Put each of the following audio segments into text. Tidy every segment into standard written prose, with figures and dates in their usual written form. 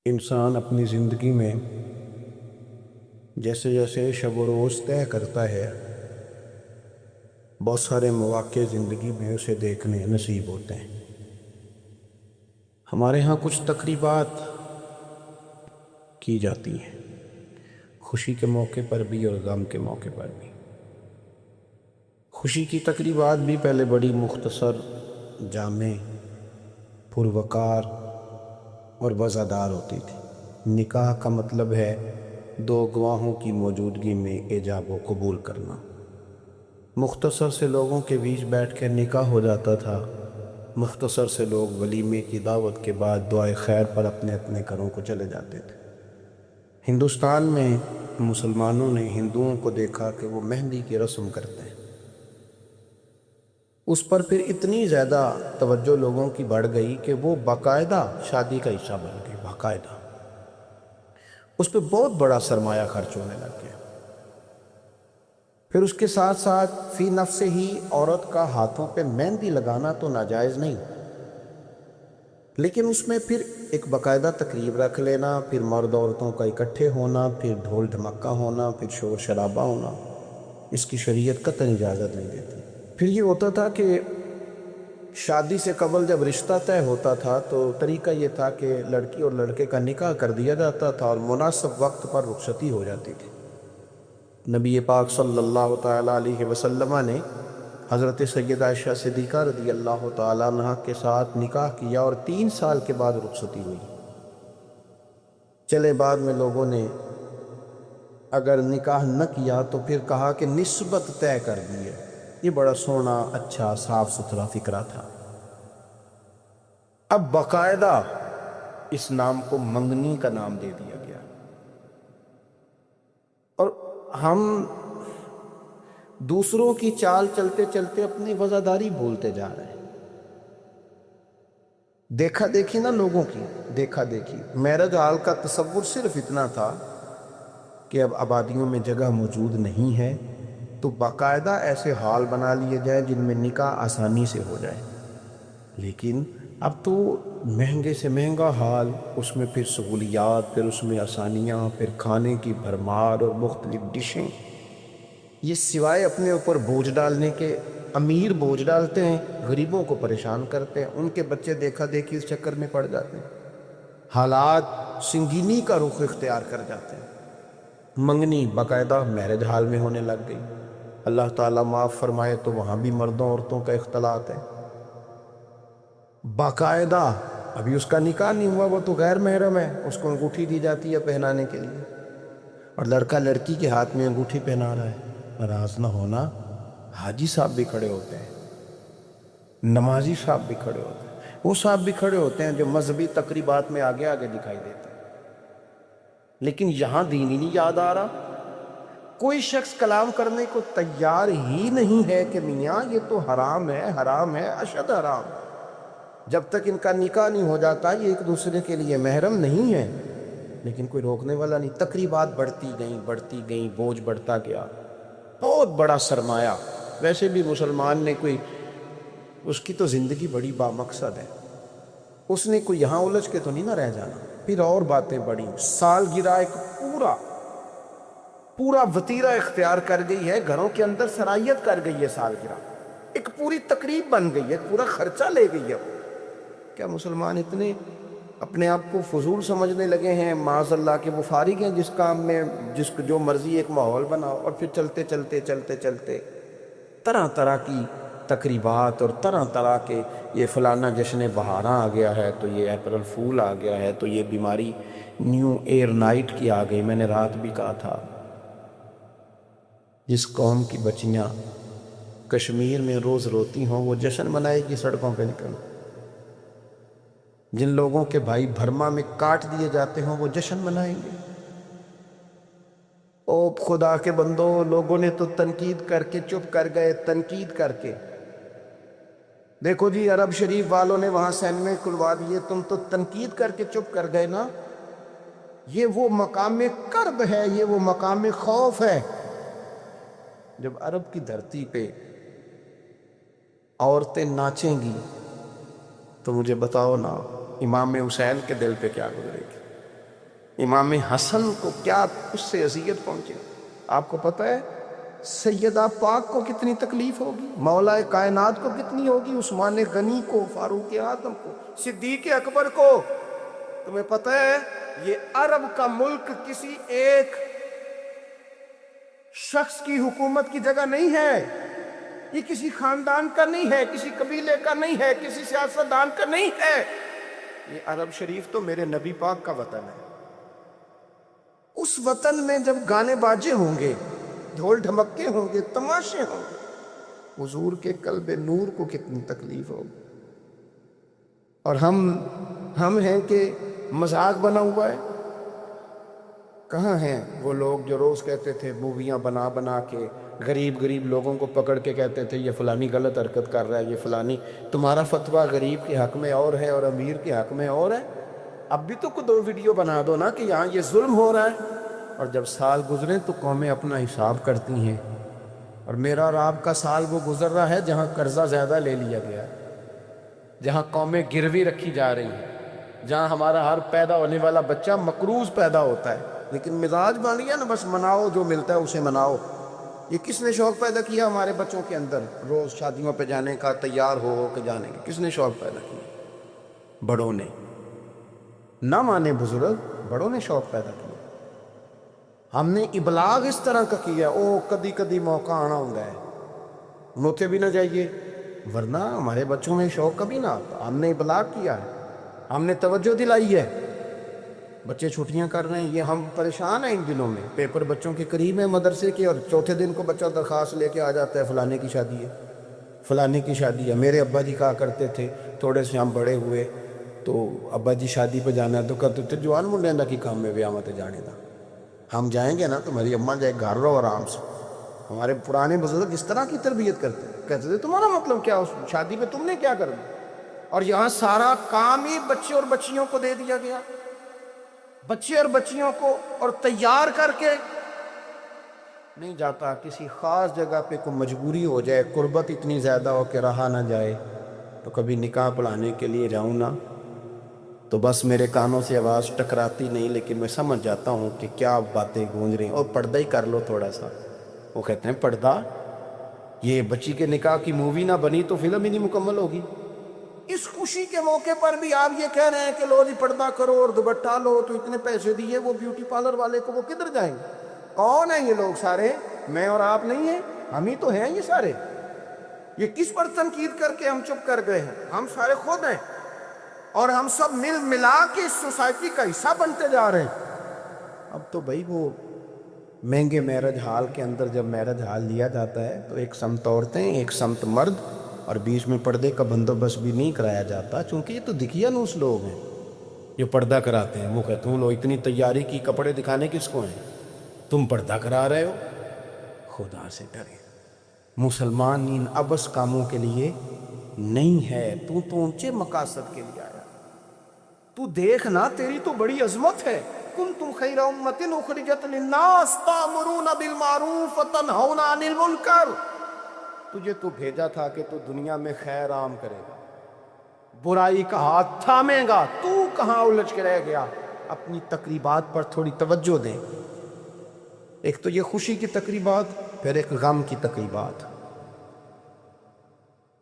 انسان اپنی زندگی میں جیسے جیسے شب و روز طے کرتا ہے، بہت سارے مواقع زندگی میں اسے دیکھنے نصیب ہوتے ہیں۔ ہمارے ہاں کچھ تقریبات کی جاتی ہیں، خوشی کے موقع پر بھی اور غم کے موقع پر بھی۔ خوشی کی تقریبات بھی پہلے بڑی مختصر، جامع، پروقار اور وزادار ہوتی تھی۔ نکاح کا مطلب ہے دو گواہوں کی موجودگی میں ایجاب و قبول کرنا۔ مختصر سے لوگوں کے بیچ بیٹھ کے نکاح ہو جاتا تھا، مختصر سے لوگ ولیمے کی دعوت کے بعد دعائے خیر پر اپنے اپنے گھروں کو چلے جاتے تھے۔ ہندوستان میں مسلمانوں نے ہندوؤں کو دیکھا کہ وہ مہندی کی رسم کرتے ہیں، اس پر پھر اتنی زیادہ توجہ لوگوں کی بڑھ گئی کہ وہ باقاعدہ شادی کا حصہ بن گئی، باقاعدہ اس پہ بہت بڑا سرمایہ خرچ ہونے لگ گیا۔ پھر اس کے ساتھ ساتھ فی نفس ہی عورت کا ہاتھوں پہ مہندی لگانا تو ناجائز نہیں، لیکن اس میں پھر ایک باقاعدہ تقریب رکھ لینا، پھر مرد عورتوں کا اکٹھے ہونا، پھر ڈھول دھمکہ ہونا، پھر شور شرابہ ہونا، اس کی شریعت قطعاً اجازت نہیں دیتی۔ پھر یہ ہوتا تھا کہ شادی سے قبل جب رشتہ طے ہوتا تھا تو طریقہ یہ تھا کہ لڑکی اور لڑکے کا نکاح کر دیا جاتا تھا اور مناسب وقت پر رخصتی ہو جاتی تھی۔ نبی پاک صلی اللہ تعالیٰ علیہ وسلم نے حضرت سیدہ عائشہ صدیقہ رضی اللہ تعالیٰ عنہ کے ساتھ نکاح کیا اور 3 سال کے بعد رخصتی ہوئی۔ چلے بعد میں لوگوں نے اگر نکاح نہ کیا تو پھر کہا کہ نسبت طے کر دی ہے۔ یہ بڑا سونا، اچھا، صاف ستھرا فکرہ تھا۔ اب باقاعدہ اس نام کو منگنی کا نام دے دیا گیا، اور ہم دوسروں کی چال چلتے چلتے اپنی وزاداری بھولتے جا رہے ہیں۔ دیکھا دیکھی نا لوگوں کی، دیکھا دیکھی۔ میرج حال کا تصور صرف اتنا تھا کہ اب آبادیوں میں جگہ موجود نہیں ہے تو باقاعدہ ایسے ہال بنا لیے جائیں جن میں نکاح آسانی سے ہو جائے، لیکن اب تو مہنگے سے مہنگا حال، اس میں پھر سہولیات، پھر اس میں آسانیاں، پھر کھانے کی بھرمار اور مختلف ڈشیں، یہ سوائے اپنے اوپر بوجھ ڈالنے کے، امیر بوجھ ڈالتے ہیں، غریبوں کو پریشان کرتے ہیں، ان کے بچے دیکھا دیکھی اس چکر میں پڑ جاتے ہیں، حالات سنگینی کا رخ اختیار کر جاتے ہیں۔ منگنی باقاعدہ میرج ہال میں ہونے لگ گئی۔ اللہ تعالیٰ معاف فرمائے تو وہاں بھی مردوں عورتوں کا اختلاط ہے باقاعدہ۔ ابھی اس کا نکاح نہیں ہوا، وہ تو غیر محرم ہے، اس کو انگوٹھی دی جاتی ہے پہنانے کے لیے، اور لڑکا لڑکی کے ہاتھ میں انگوٹھی پہنا رہا ہے۔ ناراض نہ ہونا، حاجی صاحب بھی کھڑے ہوتے ہیں، نمازی صاحب بھی کھڑے ہوتے ہیں، وہ صاحب بھی کھڑے ہوتے ہیں جو مذہبی تقریبات میں آگے آگے دکھائی دیتے ہیں، لیکن یہاں دین ہی نہیں یاد آ رہا۔ کوئی شخص کلام کرنے کو تیار ہی نہیں ہے کہ میاں یہ تو حرام ہے، حرام ہے، اشد حرام۔ جب تک ان کا نکاح نہیں ہو جاتا یہ ایک دوسرے کے لیے محرم نہیں ہے، لیکن کوئی روکنے والا نہیں۔ تقریبات بڑھتی گئیں، بوجھ بڑھتا گیا، بہت بڑا سرمایہ۔ ویسے بھی مسلمان نے کوئی، اس کی تو زندگی بڑی بامقصد ہے، اس نے کوئی یہاں الجھ کے تو نہیں نہ رہ جانا۔ پھر اور باتیں بڑی، سالگرہ ایک پورا وتیرہ اختیار کر گئی ہے، گھروں کے اندر سرائیت کر گئی ہے سالگرہ، ایک پوری تقریب بن گئی ہے، پورا خرچہ لے گئی ہے۔ کیا مسلمان اتنے اپنے آپ کو فضول سمجھنے لگے ہیں معاذ اللہ کہ وہ فارغ ہیں جس کام میں جس کو جو مرضی ایک ماحول بناؤ، اور پھر چلتے طرح طرح کی تقریبات اور طرح طرح کے، یہ فلانا جشن بہاراں آ گیا ہے تو یہ اپریل فول آ گیا ہے تو یہ بیماری نیو ایئر نائٹ کی آ گئی۔ میں نے رات بھی کہا تھا، جس قوم کی بچیاں کشمیر میں روز روتی ہوں وہ جشن منائے گی سڑکوں پہ نکل، جن لوگوں کے بھائی برما میں کاٹ دیے جاتے ہوں وہ جشن منائیں گے۔ او خدا کے بندو، لوگوں نے تو تنقید کر کے چپ کر گئے، تنقید کر کے۔ دیکھو جی عرب شریف والوں نے وہاں سینمے کھلوا دیے، تم تو تنقید کر کے چپ کر گئے نا۔ یہ وہ مقام کرب ہے، یہ وہ مقام خوف ہے جب عرب کی دھرتی پہ عورتیں ناچیں گی تو مجھے بتاؤ نا امام حسین کے دل پہ کیا گزرے گی۔ امام حسن کو کیا اس سے اذیت پہنچی. آپ کو پتہ ہے سیدہ پاک کو کتنی تکلیف ہوگی، مولا کائنات کو کتنی ہوگی، عثمان غنی کو، فاروق اعظم کو، صدیق اکبر کو. تمہیں پتہ ہے یہ عرب کا ملک کسی ایک شخص کی حکومت کی جگہ نہیں ہے، یہ کسی خاندان کا نہیں ہے، کسی قبیلے کا نہیں ہے، کسی سیاستدان کا نہیں ہے. یہ عرب شریف تو میرے نبی پاک کا وطن ہے. اس وطن میں جب گانے باجے ہوں گے، ڈھول ڈھمکے ہوں گے، تماشے ہوں گے، حضور کے قلب نور کو کتنی تکلیف ہوگی. اور ہم ہیں کہ مذاق بنا ہوا ہے. کہاں ہیں وہ لوگ جو روز کہتے تھے موویاں بنا بنا کے غریب لوگوں کو پکڑ کے کہتے تھے یہ فلانی غلط حرکت کر رہا ہے، یہ فلانی. تمہارا فتویٰ غریب کے حق میں اور ہے اور امیر کے حق میں اور ہے. اب بھی تو کوئی 2 ویڈیو بنا دو نا کہ یہاں یہ ظلم ہو رہا ہے. اور جب سال گزرے تو قومیں اپنا حساب کرتی ہیں. اور میرا اور آپ کا سال وہ گزر رہا ہے جہاں قرضہ زیادہ لے لیا گیا ہے، جہاں قومیں گروی رکھی جا رہی ہیں، جہاں ہمارا ہر پیدا ہونے والا بچہ مقروض پیدا ہوتا ہے. لیکن مزاج بن گیا نا، بس مناؤ جو ملتا ہے اسے مناؤ. یہ کس نے شوق پیدا کیا ہمارے بچوں کے اندر روز شادیوں پہ جانے کا، تیار ہو کے جانے کا؟ کس نے شوق پیدا کیا؟ بڑوں نے. نہ مانے بزرگ، بڑوں نے شوق پیدا کیا. ہم نے ابلاغ اس طرح کا کیا او کدی کدی موقع آنا ہوں گا ہے موتے بھی نہ جائیے، ورنہ ہمارے بچوں میں شوق کبھی نہ آتا. ہم نے ابلاغ کیا ہے، ہم نے توجہ دلائی ہے. بچے چھٹیاں کر رہے ہیں، یہ ہم پریشان ہیں ان دنوں میں. پیپر بچوں کے قریب ہیں مدرسے کے، اور چوتھے دن کو بچہ درخواست لے کے آ جاتا ہے فلانے کی شادی ہے، فلانے کی شادی ہے. میرے ابا جی کہا کرتے تھے، تھوڑے سے ہم بڑے ہوئے تو ابا جی شادی پہ جانا ہے تو کہتے تھے جوان منڈے دا کی کام میں بیاہ مت جانے دا. ہم جائیں گے نا تو میری اماں جائے گھر رہو آرام سے. ہمارے پرانے بزرگ اس طرح کی تربیت کرتے ہیں. کہتے تھے تمہارا مطلب کیا، اس شادی پہ تم نے کیا کرنا؟ اور یہاں سارا کام ہی بچے اور بچیوں کو دے دیا گیا، بچے اور بچیوں کو. اور تیار کر کے نہیں جاتا. کسی خاص جگہ پہ کوئی مجبوری ہو جائے، قربت اتنی زیادہ ہو کہ رہا نہ جائے، تو کبھی نکاح پڑھانے کے لیے جاؤں نا تو بس میرے کانوں سے آواز ٹکراتی نہیں، لیکن میں سمجھ جاتا ہوں کہ کیا باتیں گونج رہی ہیں. اور پردہ ہی کر لو تھوڑا سا. وہ کہتے ہیں پردہ، یہ بچی کے نکاح کی مووی نہ بنی تو فلم ہی نہیں مکمل ہوگی. اس خوشی کے موقع پر بھی آپ یہ کہہ رہے ہیں کہ لو جی پردہ کرو اور دوپٹہ لو، تو اتنے پیسے دیے وہ بیوٹی پارلر والے کو، وہ کدھر جائیں گے؟ کون ہیں یہ لوگ سارے؟ میں اور آپ نہیں ہیں، ہم ہی تو ہیں یہ سارے. یہ کس پر تنقید کر کے ہم چپ کر گئے ہیں؟ ہم سارے خود ہیں، اور ہم سب مل ملا کے اس سوسائٹی کا حصہ بنتے جا رہے ہیں. اب تو بھائی وہ مہنگے میرج ہال کے اندر جب میرج ہال لیا جاتا ہے تو ایک سمت عورتیں، ایک سمت مرد، اور بیچ میں پردے کا بندوبست بھی نہیں کرایا جاتا، چونکہ یہ تو دکھیا نوس لوگ ہیں جو پردہ کراتے ہیں. وہ کہتے ہیں لو اتنی تیاری کی، کپڑے دکھانے کس کو ہیں؟ تم پردہ کرا رہے ہو. خدا سے ڈرے. مسلمان ان ابس کاموں کے لیے نہیں ہے. تو اونچے مقاصد کے لیے آیا. تو دیکھنا تیری تو بڑی عظمت ہے. کنتم خیر امۃ اخرجت للناس تأمرون بالمعروف وتنہون عن المنکر. تجھے تو بھیجا تھا کہ تو دنیا میں خیر عام کرے گا، برائی کا ہاتھ تھامے گا. تو کہاں الجھ کے رہ گیا؟ اپنی تقریبات پر تھوڑی توجہ دیں. ایک تو یہ خوشی کی تقریبات، پھر ایک غم کی تقریبات.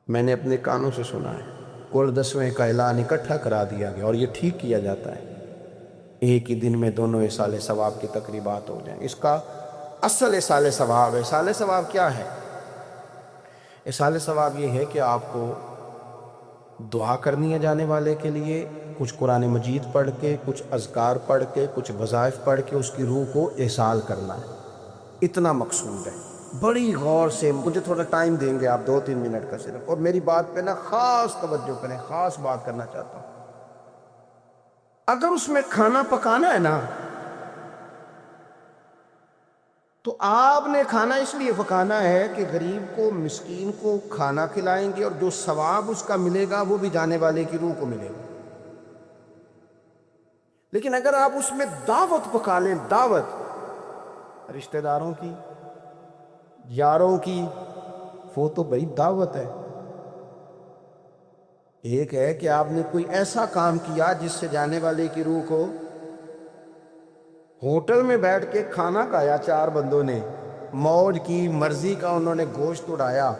میں نے اپنے کانوں سے سنا ہے کل 10ویں کا اعلان اکٹھا کرا دیا گیا، اور یہ ٹھیک کیا جاتا ہے ایک ہی دن میں دونوں اصال ثواب کی تقریبات ہو جائیں. اس کا اصل اصال ثواب ہے. اصال ثواب کیا ہے؟ اصال ثواب یہ ہے کہ آپ کو دعا کرنی ہے جانے والے کے لیے، کچھ قرآن مجید پڑھ کے، کچھ اذکار پڑھ کے، کچھ وظائف پڑھ کے اس کی روح کو احسال کرنا ہے. اتنا مقصود ہے. بڑی غور سے مجھے تھوڑا ٹائم دیں گے آپ 2-3 منٹ کا صرف، اور میری بات پہ نا خاص توجہ کریں. خاص بات کرنا چاہتا ہوں. اگر اس میں کھانا پکانا ہے نا تو آپ نے کھانا اس لیے پکانا ہے کہ غریب کو، مسکین کو کھانا کھلائیں گے، اور جو ثواب اس کا ملے گا وہ بھی جانے والے کی روح کو ملے گا. لیکن اگر آپ اس میں دعوت پکا لیں، دعوت رشتہ داروں کی، یاروں کی، وہ تو بھئی دعوت ہے. ایک ہے کہ آپ نے کوئی ایسا کام کیا جس سے جانے والے کی روح کو ہوٹل میں بیٹھ کے کھانا کھایا 4 بندوں نے، موج کی، مرضی کا انہوں نے گوشت اڑایا،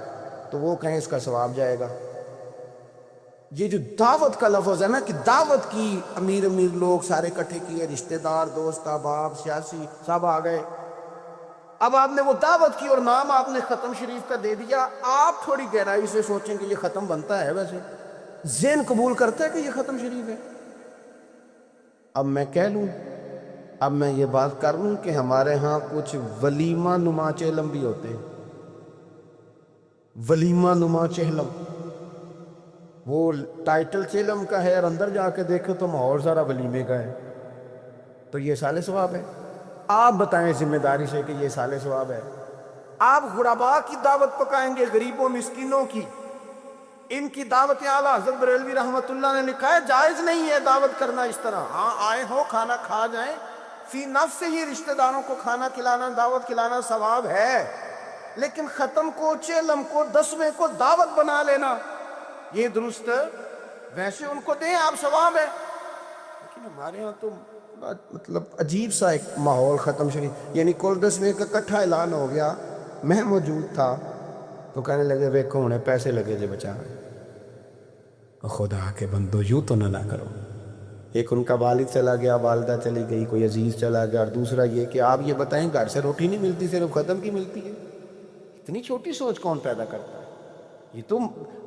تو وہ کہیں اس کا ثواب جائے گا؟ یہ جو دعوت کا لفظ ہے نا، کہ دعوت کی، امیر امیر لوگ سارے اکٹھے کیے، رشتہ دار، دوست احباب، سیاسی سب آ گئے، اب آپ نے وہ دعوت کی اور نام آپ نے ختم شریف کا دے دیا. آپ تھوڑی گہرائی سے سوچیں کہ یہ ختم بنتا ہے؟ ویسے ذہن قبول کرتا ہے کہ یہ ختم شریف ہے؟ اب میں کہہ لوں، اب میں یہ بات کر لوں کہ ہمارے ہاں کچھ ولیمہ نما چہلم بھی ہوتے ہیں. ولیمہ نما چہلم، وہ ٹائٹل چہلم کا ہے اور اندر جا کے دیکھو تو ماحول سارا ولیمے کا ہے. تو یہ سال ثواب ہے؟ آپ بتائیں ذمہ داری سے کہ یہ سال ثواب ہے؟ آپ غرباء کی دعوت پکائیں گے، غریبوں مسکینوں کی، ان کی دعوت اعلیٰ حضرت بریلوی رحمۃ اللہ نے لکھا ہے جائز نہیں ہے دعوت کرنا اس طرح. ہاں آئے ہو، کھانا کھا جائیں، فی نفس سے ہی رشتہ داروں کو کھانا کھلانا، دعوت کھلانا ثواب ہے، لیکن ختم کو، چہلم کو، 10ویں کو دعوت بنا لینا یہ درست؟ ویسے ان کو دیں آپ، ثواب ہے. لیکن ہمارے ہاں تو مطلب عجیب سا ایک ماحول ختم شریف، یعنی کل 10ویں کا اکٹھا اعلان ہو گیا، میں موجود تھا، تو کہنے لگے ویکھو انہیں پیسے لگے جے بچا. خدا کے بندو یوں تو نہ کرو. ایک ان کا والد چلا گیا، والدہ چلی گئی، کوئی عزیز چلا گیا، اور دوسرا یہ کہ آپ یہ بتائیں گھر سے روٹی نہیں ملتی، صرف ختم کی ملتی ہے. اتنی چھوٹی سوچ کون پیدا کرتا ہے؟ یہ تو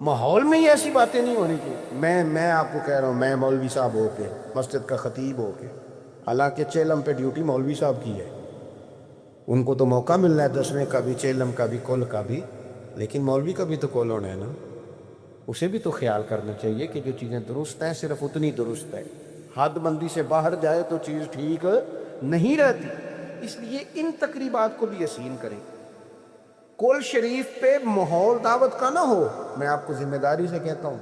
ماحول میں ہی ایسی باتیں نہیں ہونی چاہیے. میں آپ کو کہہ رہا ہوں، میں مولوی صاحب ہو کے، مسجد کا خطیب ہو کے، حالانکہ چہلم پہ ڈیوٹی مولوی صاحب کی ہے، ان کو تو موقع مل رہا ہے 10ویں کا بھی، چہلم کا بھی، کل کا بھی، لیکن مولوی کا بھی تو کل ہونا ہے نا. اسے بھی تو خیال کرنا چاہیے کہ جو چیزیں درست ہیں صرف اتنی درست ہے، حد بندی سے باہر جائے تو چیز ٹھیک نہیں رہتی. اس لیے ان تقریبات کو بھی یقین کریں. کل شریف پہ ماحول دعوت کا نہ ہو. میں آپ کو ذمہ داری سے کہتا ہوں،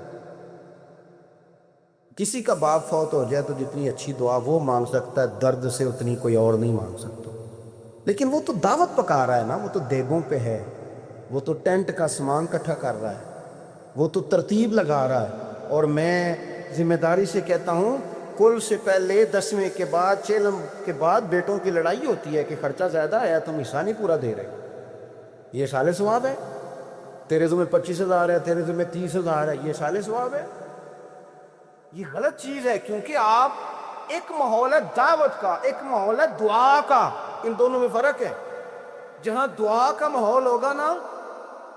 کسی کا باپ فوت ہو جائے تو جتنی اچھی دعا وہ مانگ سکتا ہے، درد سے اتنی کوئی اور نہیں مانگ سکتا. لیکن وہ تو دعوت پکا رہا ہے نا، وہ تو دیگوں پہ ہے، وہ تو ٹینٹ کا سامان اکٹھا کر رہا ہے، وہ تو ترتیب لگا رہا ہے. اور میں ذمہ داری سے کہتا ہوں، کل سے پہلے 10ویں کے بعد، چہلم کے بعد بیٹوں کی لڑائی ہوتی ہے کہ خرچہ زیادہ ہے، تم حصہ نہیں پورا دے رہے. یہ سال ثواب ہے؟ تیرے ذمہ 25,000 ہے، تیرے ذمہ 30,000 ہے، یہ سال ثواب ہے؟ یہ غلط چیز ہے. کیونکہ آپ، ایک ماحول ہے دعوت کا، ایک ماحول ہے دعا کا، ان دونوں میں فرق ہے. جہاں دعا کا ماحول ہوگا نا،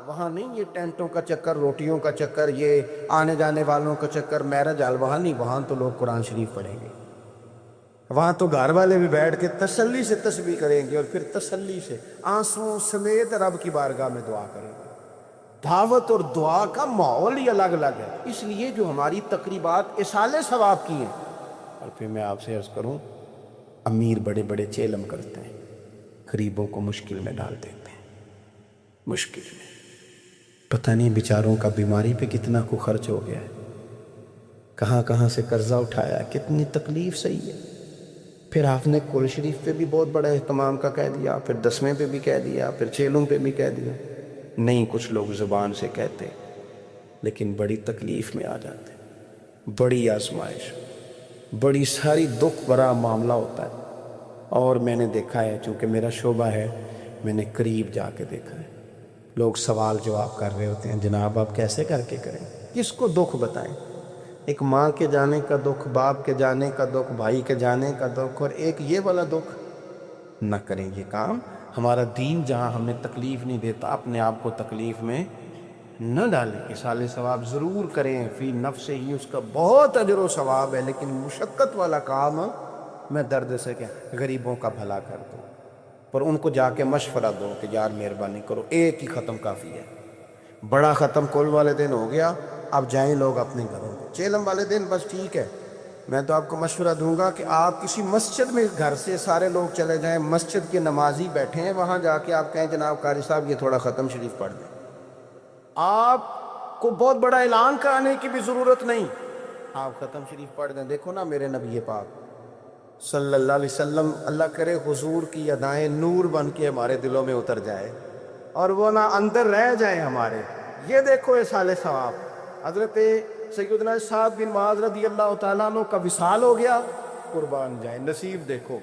وہاں نہیں یہ ٹینٹوں کا چکر، روٹیوں کا چکر، یہ آنے جانے والوں کا چکر، میرج حال، وہاں نہیں. وہاں تو لوگ قرآن شریف پڑھیں گے، وہاں تو گھر والے بھی بیٹھ کے تسلی سے تسبیح کریں گے، اور پھر تسلی سے آنسوں سمیت رب کی بارگاہ میں دعا کریں گے. دعوت اور دعا کا ماحول ہی الگ الگ ہے. اس لیے جو ہماری تقریبات اصال ثواب کی ہیں. اور پھر میں آپ سے عرض کروں، امیر بڑے بڑے چہلم کرتے ہیں، غریبوں کو مشکل میں ڈال دیتے ہیں. مشکل میں پتہ نہیں بیچاروں کا بیماری پہ کتنا کو خرچ ہو گیا ہے، کہاں کہاں سے قرضہ اٹھایا ہے، کتنی تکلیف صحیح ہے. پھر آپ نے کل شریف پہ بھی بہت بڑا اہتمام کا کہہ دیا، پھر 10ویں پہ بھی کہہ دیا، پھر چہلم پہ بھی کہہ دیا. نہیں، کچھ لوگ زبان سے کہتے لیکن بڑی تکلیف میں آ جاتے، بڑی آزمائش، بڑی ساری دکھ بھرا معاملہ ہوتا ہے. اور میں نے دیکھا ہے، چونکہ میرا شعبہ ہے، میں نے قریب جا کے دیکھا ہے، لوگ سوال جواب کر رہے ہوتے ہیں، جناب آپ کیسے کر کے کریں، کس کو دکھ بتائیں. ایک ماں کے جانے کا دکھ، باپ کے جانے کا دکھ، بھائی کے جانے کا دکھ، اور ایک یہ والا دکھ. نہ کریں یہ کام. ہمارا دین جہاں ہمیں تکلیف نہیں دیتا، اپنے آپ کو تکلیف میں نہ ڈالیں. اصال ثواب ضرور کریں، فی نفس ہی اس کا بہت اجر و ثواب ہے، لیکن مشقت والا کام میں درد سے کہ غریبوں کا بھلا کر دو، پر ان کو جا کے مشورہ دو کہ یار مہربانی کرو، ایک ہی ختم کافی ہے. بڑا ختم کل والے دن ہو گیا، اب جائیں لوگ اپنے گھروں کو. چہلم والے دن بس ٹھیک ہے. میں تو آپ کو مشورہ دوں گا کہ آپ کسی مسجد میں، گھر سے سارے لوگ چلے جائیں، مسجد کے نمازی بیٹھے ہیں، وہاں جا کے آپ کہیں جناب قاری صاحب یہ تھوڑا ختم شریف پڑھ دیں. آپ کو بہت بڑا اعلان کرانے کی بھی ضرورت نہیں، آپ ختم شریف پڑھ دیں. دیکھو نا میرے نبی پاک صلی اللہ علیہ وسلم، اللہ کرے حضور کی ادائیں نور بن کے ہمارے دلوں میں اتر جائے اور وہ نہ اندر رہ جائیں ہمارے. یہ دیکھو اصال ثواب. حضرت سیدنا سعد بن معاذ رضی اللہ تعالیٰ عنہ کا وصال ہو گیا، قربان جائیں، نصیب دیکھو.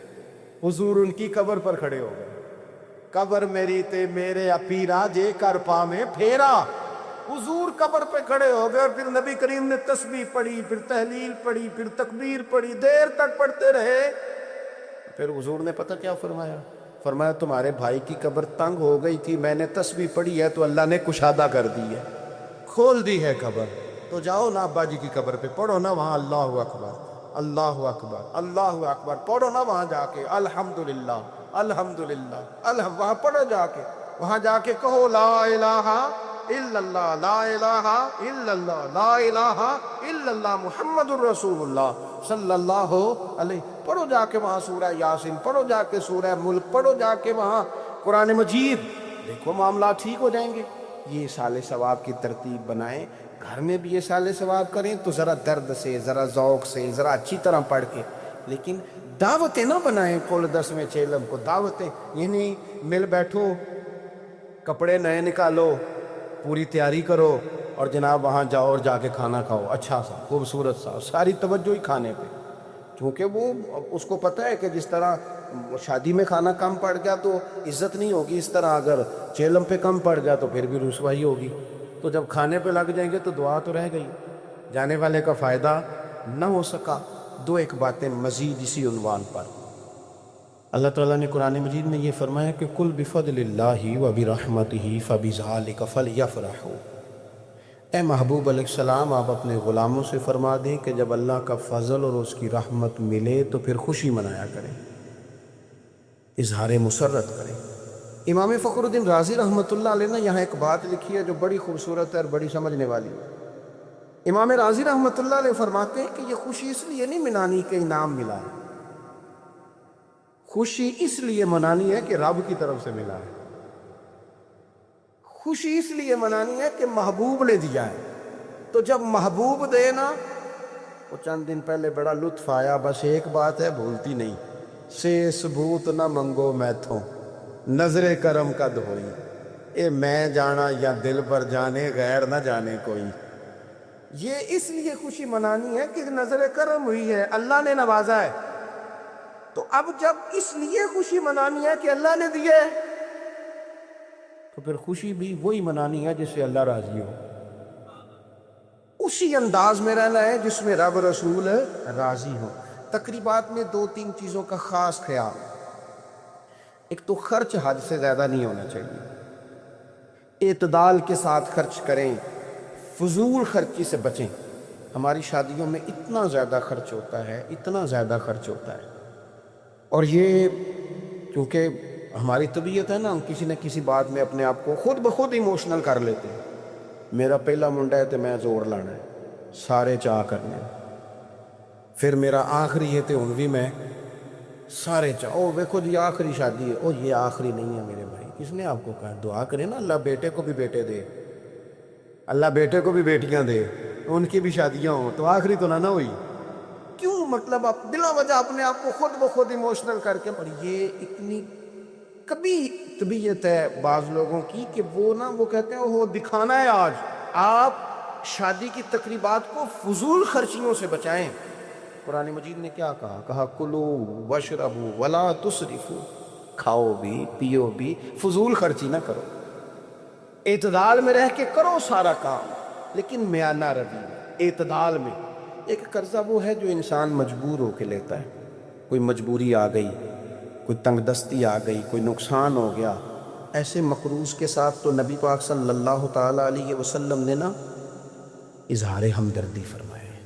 حضور ان کی قبر پر کھڑے ہو گئے. قبر میری تے میرے پیرا جے کر پا میں پھیرا. حضور قبر پہ کھڑے ہو گئے اور پھر نبی کریم نے تسبیح پڑھی، پھر تحلیل پڑھی، پھر تکبیر پڑھی، دیر تک پڑھتے رہے. پھر حضور نے پتہ کیا فرمایا؟ فرمایا تمہارے بھائی کی قبر تنگ ہو گئی تھی، میں نے تسبیح پڑھی ہے تو اللہ نے کشادہ کر دی ہے، کھول دی ہے قبر. تو جاؤ نا ابا جی کی قبر پہ پڑھو نا وہاں اللہ اکبر اللہ اکبر اللہ اکبر، پڑھو نا وہاں جا کے الحمدللہ الحمدللہ وہاں پڑھو جا کے، وہاں جا کے کہو لا الہ الا اللہ لا الہ الا اللہ لا الہ الا اللہ محمد الرسول اللہ صلی اللہ علیہ. پڑھو جا کے وہاں سورہ یاسین، پڑھو جا کے سورہ ملک، پڑھو جا کے وہاں قرآن مجید. دیکھو معاملات ٹھیک ہو جائیں گے. یہ سال ثواب کی ترتیب بنائیں، گھر میں بھی یہ سال ثواب کریں تو ذرا درد سے، ذرا ذوق سے، ذرا اچھی طرح پڑھ کے. لیکن دعوتیں نہ بنائیں کل 10ویں چیلم کو. دعوتیں یعنی مل بیٹھو، کپڑے نئے نکالو، پوری تیاری کرو اور جناب وہاں جاؤ اور جا کے کھانا کھاؤ اچھا سا خوبصورت سا، ساری توجہ ہی کھانے پہ. کیونکہ وہ اس کو پتہ ہے کہ جس طرح شادی میں کھانا کم پڑ گیا تو عزت نہیں ہوگی، اس طرح اگر چیلم پہ کم پڑ گیا تو پھر بھی رسوائی ہوگی. تو جب کھانے پہ لگ جائیں گے تو دعا تو رہ گئی، جانے والے کا فائدہ نہ ہو سکا. دو ایک باتیں مزید اسی عنوان پر. اللہ تعالیٰ نے قرآن مجید میں یہ فرمایا کہ قُلْ بِفَضْلِ اللَّهِ وَبِرَحْمَتِهِ فَبِذَلِكَ فَلْيَفْرَحُوا. اے محبوب علیہ السلام آپ اپنے غلاموں سے فرما دیں کہ جب اللہ کا فضل اور اس کی رحمت ملے تو پھر خوشی منایا کریں، اظہار مسرت کریں. امام فخر الدین رازی رحمۃ اللہ علیہ نے یہاں ایک بات لکھی ہے جو بڑی خوبصورت ہے اور بڑی سمجھنے والی ہے. امام رازی رحمۃ اللہ علیہ فرماتے ہیں کہ یہ خوشی اس لیے نہیں منانی کہ انعام ملا ہے، خوشی اس لیے منانی ہے کہ رب کی طرف سے ملا ہے. خوشی اس لیے منانی ہے کہ محبوب نے دیا ہے. تو جب محبوب دے نا، وہ چند دن پہلے بڑا لطف آیا، بس ایک بات ہے بھولتی نہیں، سے ثبوت نہ منگو میں تھوں نظر کرم کا دھوئی. اے میں جانا یا دل پر جانے غیر نہ جانے کوئی. یہ اس لیے خوشی منانی ہے کہ نظر کرم ہوئی ہے، اللہ نے نوازا ہے. تو اب جب اس لیے خوشی منانی ہے کہ اللہ نے دیے تو پھر خوشی بھی وہی منانی ہے جس سے اللہ راضی ہو، اسی انداز میں رہنا ہے جس میں رب رسول راضی ہو. تقریبات میں 2-3 چیزوں کا خاص خیال. ایک تو خرچ حد سے زیادہ نہیں ہونا چاہیے، اعتدال کے ساتھ خرچ کریں، فضول خرچی سے بچیں. ہماری شادیوں میں اتنا زیادہ خرچ ہوتا ہے، اتنا زیادہ خرچ ہوتا ہے، اور یہ کیونکہ ہماری طبیعت ہے نا، ہم کسی نہ کسی بات میں اپنے آپ کو خود بخود ایموشنل کر لیتے ہیں. میرا پہلا منڈا ہے تو میں زور لانا ہے، سارے چاہ کرنے. پھر میرا آخری ہے تو ہن بھی میں سارے چاہ. او دیکھو جی آخری شادی ہے، او یہ آخری نہیں ہے میرے بھائی. کس نے آپ کو کہا؟ دعا کریں نا اللہ بیٹے کو بھی بیٹے دے، اللہ بیٹے کو بھی بیٹیاں دے، ان کی بھی شادیاں ہوں تو آخری تو نہ ہوئی. کیوں مطلب آپ بلا وجہ اپنے آپ کو خود بخود ایموشنل کر کے. اور یہ اتنی کبھی طبیعت ہے بعض لوگوں کی کہ وہ کہتے ہیں وہ دکھانا ہے. آج آپ شادی کی تقریبات کو فضول خرچیوں سے بچائیں. قرآن مجید نے کیا کہا کلو وشربو ولا تسرفو. کھاؤ بھی پیو بھی، فضول خرچی نہ کرو، اعتدال میں رہ کے کرو سارا کام، لیکن میانہ روی اعتدال میں. ایک قرضہ وہ ہے جو انسان مجبور ہو کے لیتا ہے. کوئی مجبوری آ گئی، کوئی تنگ دستی آ گئی، کوئی نقصان ہو گیا، ایسے مقروض کے ساتھ تو نبی پاک صلی اللہ تعالیٰ علیہ وسلم نے نا اظہار ہمدردی فرمایا ہے.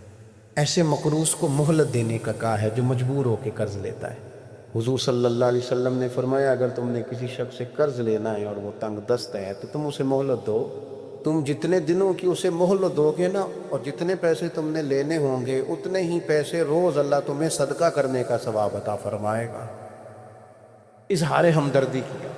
ایسے مقروض کو مہلت دینے کا کہا ہے جو مجبور ہو کے قرض لیتا ہے. حضور صلی اللہ علیہ وسلم نے فرمایا اگر تم نے کسی شخص سے قرض لینا ہے اور وہ تنگ دست ہے تو تم اسے مہلت دو. تم جتنے دنوں کی اسے مہلت دو گے نا، اور جتنے پیسے تم نے لینے ہوں گے اتنے ہی پیسے روز اللہ تمہیں صدقہ کرنے کا ثواب عطا فرمائے گا. اظہار ہمدردی کیا.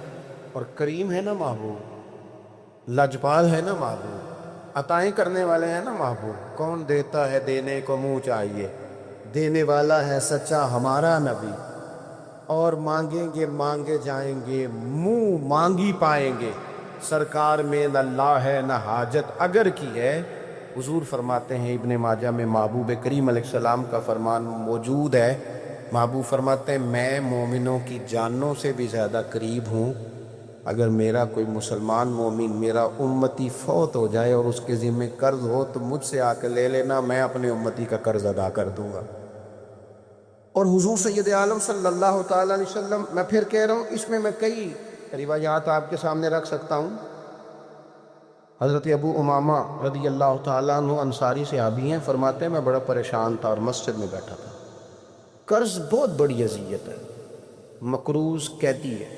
اور کریم ہے نا محبوب، لجپال ہے نا محبوب، عطائیں کرنے والے ہیں نا محبوب. کون دیتا ہے دینے کو منہ چاہیے، دینے والا ہے سچا ہمارا نبی. اور مانگیں گے مانگے جائیں گے، منہ مانگی پائیں گے. سرکار میں نہ اللہ ہے نہ حاجت اگر کی ہے. حضور فرماتے ہیں ابن ماجہ میں محبوب کریم علیہ السلام کا فرمان موجود ہے محبوب فرماتے ہیں میں مومنوں کی جانوں سے بھی زیادہ قریب ہوں، اگر میرا کوئی مسلمان مومن میرا امتی فوت ہو جائے اور اس کے ذمہ قرض ہو تو مجھ سے آ کے لے لینا، میں اپنے امتی کا قرض ادا کر دوں گا۔ اور حضور سید عالم صلی اللہ تعالیٰ علیہ وسلم، میں پھر کہہ رہا ہوں، اس میں کئی روایات آپ کے سامنے رکھ سکتا ہوں۔ حضرت ابو امامہ رضی اللہ تعالیٰ عنہ انصاری صحابی ہیں، فرماتے ہیں میں بڑا پریشان تھا اور مسجد میں بیٹھا تھا۔ قرض بہت بڑی اذیت ہے، مقروض قیدی ہے،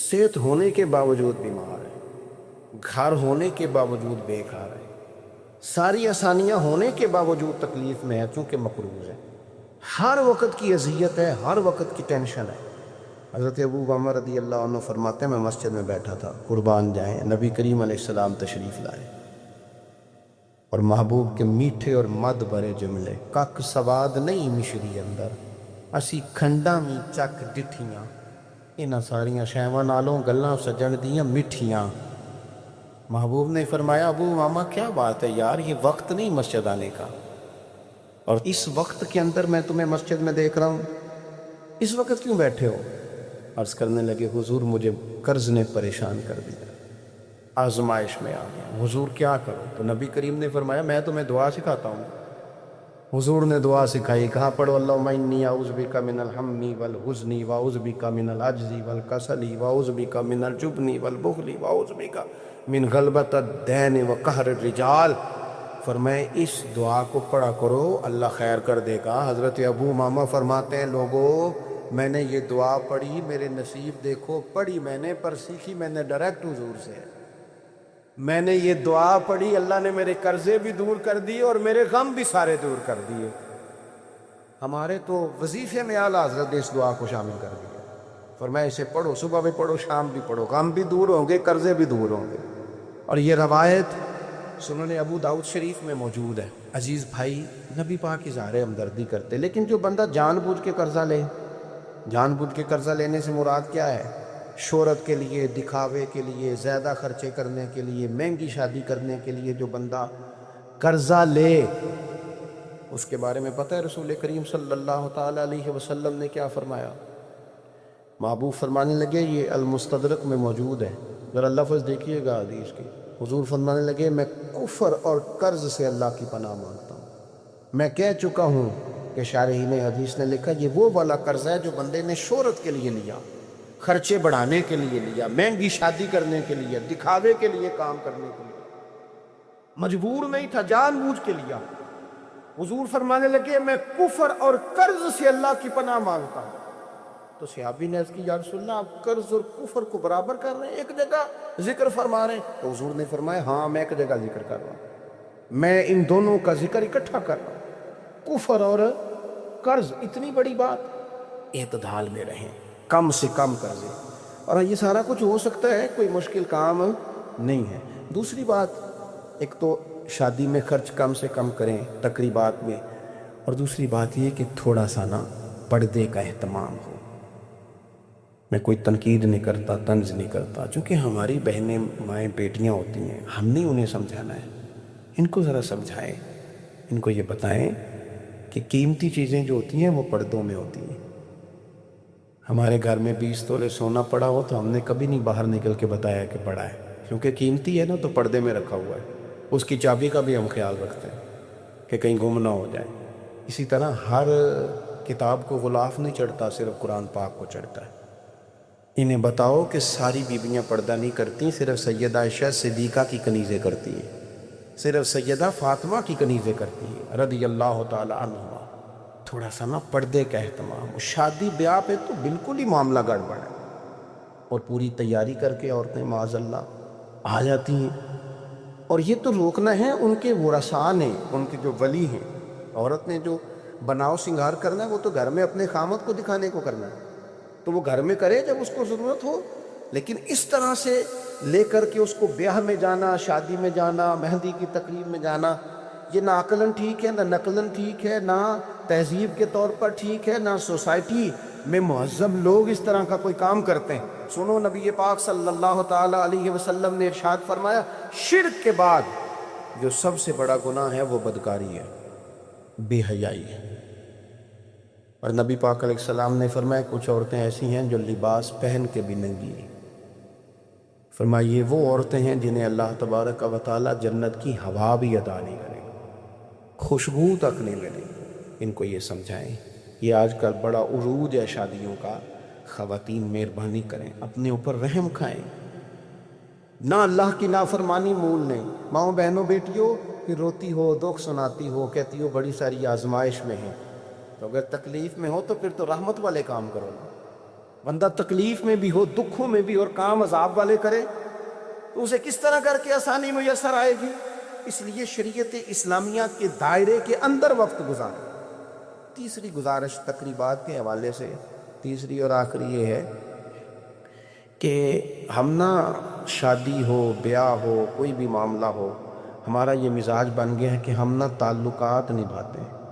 صحت ہونے کے باوجود بیمار ہے، گھر ہونے کے باوجود بے گھر ہے، ساری آسانیاں ہونے کے باوجود تکلیف میں ہے چونکہ مقروض ہے، ہر وقت کی اذیت ہے، ہر وقت کی ٹینشن ہے۔ حضرت ابو امامہ رضی اللہ عنہ فرماتے ہیں میں مسجد میں بیٹھا تھا، قربان جائیں نبی کریم علیہ السلام تشریف لائے اور محبوب کے میٹھے اور مد بھرے جملے، کک سواد نہیں مشری اندر اسی کھنڈا می چک ڈٹھیاں، انہاں ساریاں شیواں نالوں گلاں سجن دیاں مٹھیاں۔ محبوب نے فرمایا ابو امامہ کیا بات ہے یار، یہ وقت نہیں مسجد آنے کا، اور اس وقت کے اندر میں تمہیں مسجد میں دیکھ رہا ہوں، اس وقت کیوں بیٹھے ہو؟ عرض کرنے لگے حضور مجھے قرض نے پریشان کر دیا، آزمائش میں آ گیا، حضور کیا کرو؟ تو نبی کریم نے فرمایا میں تمہیں دعا سکھاتا ہوں۔ حضور نے دعا سکھائی، کہاں پڑھو اللہم انی اعوذ بک من الہم والحزن واعوذ بک من العجز والکسل واعوذ بک من الجبن والبخل واعوذ بک من غلبۃ الدین وقہر الرجال۔ فرمائے اس دعا کو پڑھا کرو، اللہ خیر کر دے گا۔ حضرت ابو امامہ فرماتے ہیں لوگوں میں نے یہ دعا پڑھی، میرے نصیب دیکھو، پڑھی میں نے پر سیکھی میں نے ڈائریکٹ حضور سے۔ میں نے یہ دعا پڑھی، اللہ نے میرے قرضے بھی دور کر دیے اور میرے غم بھی سارے دور کر دیے۔ ہمارے تو وظیفے میں اعلیٰ حضرت نے اس دعا کو شامل کر دیا، فرمایا اسے پڑھو، صبح بھی پڑھو شام بھی پڑھو، غم بھی دور ہوں گے، قرضے بھی دور ہوں گے۔ اور یہ روایت سنن ابو داؤد شریف میں موجود ہے۔ عزیز بھائی، نبی پاک اظہار ہمدردی کرتے، لیکن جو بندہ جان بوجھ کے قرضہ لے، جان بوجھ کے قرضہ لینے سے مراد کیا ہے؟ شہرت کے لیے، دکھاوے کے لیے، زیادہ خرچے کرنے کے لیے، مہنگی شادی کرنے کے لیے جو بندہ قرضہ لے، اس کے بارے میں پتہ ہے رسول کریم صلی اللہ تعالیٰ علیہ وسلم نے کیا فرمایا؟ محبوب فرمانے لگے یہ المستدرک میں موجود ہے، ذرا لفظ دیکھیے گا حدیث کی۔ حضور فرمانے لگے میں کفر اور قرض سے اللہ کی پناہ مانگتا ہوں۔ میں کہہ چکا ہوں کہ شارحین حدیث نے لکھا یہ وہ والا قرض ہے جو بندے نے شہرت کے لیے لیا، خرچے بڑھانے کے لیے لیا، مہنگی شادی کرنے کے لیے، دکھاوے کے لیے کام کرنے کے لیے، مجبور نہیں تھا، جان بوجھ کے لیا۔ حضور فرمانے لگے میں کفر اور قرض سے اللہ کی پناہ مانگتا ہوں۔ تو صحابی نے عرض کی یا رسول اللہ آپ قرض اور کفر کو برابر کر رہے ہیں، ایک جگہ ذکر فرما رہے ہیں؟ تو حضور نے فرمایا ہاں میں ایک جگہ ذکر کر رہا ہوں، میں ان دونوں کا ذکر اکٹھا کر رہا ہوں، کفر اور قرض۔ اتنی بڑی بات، اعتدال میں رہیں، کم سے کم قرضے، اور یہ سارا کچھ ہو سکتا ہے، کوئی مشکل کام نہیں ہے۔ دوسری بات، ایک تو شادی میں خرچ کم سے کم کریں تقریبات میں، اور دوسری بات یہ کہ تھوڑا سا نا پردے کا اہتمام ہو۔ میں کوئی تنقید نہیں کرتا، طنز نہیں کرتا، چونکہ ہماری بہنیں مائیں بیٹیاں ہوتی ہیں، ہم نے انہیں سمجھانا ہے۔ ان کو ذرا سمجھائیں، ان کو یہ بتائیں کہ قیمتی چیزیں جو ہوتی ہیں وہ پردوں میں ہوتی ہیں۔ ہمارے گھر میں 20 تولے سونا پڑا ہو تو ہم نے کبھی نہیں باہر نکل کے بتایا کہ پڑا ہے، کیونکہ قیمتی ہے نا تو پردے میں رکھا ہوا ہے، اس کی چابی کا بھی ہم خیال رکھتے ہیں کہ کہیں گم نہ ہو جائے۔ اسی طرح ہر کتاب کو غلاف نہیں چڑھتا، صرف قرآن پاک کو چڑھتا ہے۔ انہیں بتاؤ کہ ساری بیویاں پردہ نہیں کرتی، صرف سیدہ عائشہ صدیقہ کی کنیزیں کرتی ہیں، صرف سیدہ فاطمہ کی کنیزیں کرتی ہیں رضی اللہ تعالی عنہما۔ تھوڑا سا نا پردے کا اہتمام۔ شادی بیاہ پہ تو بالکل ہی معاملہ گڑبڑ ہے، اور پوری تیاری کر کے عورتیں معاذ اللہ آ جاتی ہیں، اور یہ تو روکنا ہے ان کے ورثاء نے، ان کے جو ولی ہیں۔ عورت نے جو بناؤ سنگار کرنا ہے وہ تو گھر میں اپنے خامد کو دکھانے کو کرنا ہے، تو وہ گھر میں کرے جب اس کو ضرورت ہو، لیکن اس طرح سے لے کر کے اس کو بیاہ میں جانا، شادی میں جانا، مہندی کی تقریب میں جانا، یہ نہ عقلاً ٹھیک ہے، نہ نقلاً ٹھیک ہے، نہ تہذیب کے طور پر ٹھیک ہے، نہ سوسائٹی میں مہذب لوگ اس طرح کا کوئی کام کرتے ہیں۔ سنو نبی پاک صلی اللہ تعالیٰ علیہ وسلم نے ارشاد فرمایا شرک کے بعد جو سب سے بڑا گناہ ہے وہ بدکاری ہے، بے حیائی ہے۔ اور نبی پاک علیہ السلام نے فرمایا کچھ عورتیں ایسی ہیں جو لباس پہن کے بھی ننگی ہیں، فرمایا یہ وہ عورتیں ہیں جنہیں اللہ تبارک و تعالیٰ جنت کی ہوا بھی عطا نہیں کرے گا، خوشبو تک نہیں ملے گی۔ ان کو یہ سمجھائیں۔ یہ آج کل بڑا عروج ہے شادیوں کا، خواتین مہربانی کریں، اپنے اوپر رحم کھائیں، نہ اللہ کی نافرمانی مول لیں۔ ماؤں بہنوں بیٹیوں، پھر روتی ہو، دکھ سناتی ہو، کہتی ہو بڑی ساری آزمائش میں ہے، تو اگر تکلیف میں ہو تو پھر تو رحمت والے کام کرو نا۔ بندہ تکلیف میں بھی ہو، دکھوں میں بھی، اور کام عذاب والے کرے تو اسے کس طرح کر کے آسانی میسر آئے گی؟ اس لیے شریعت اسلامیہ کے دائرے کے اندر وقت گزارے۔ تیسری گزارش تقریبات کے حوالے سے، تیسری اور آخری یہ ہے کہ ہم نہ شادی ہو، بیاہ ہو، کوئی بھی معاملہ ہو، ہمارا یہ مزاج بن گیا ہے کہ ہم نہ تعلقات نبھاتے ہیں،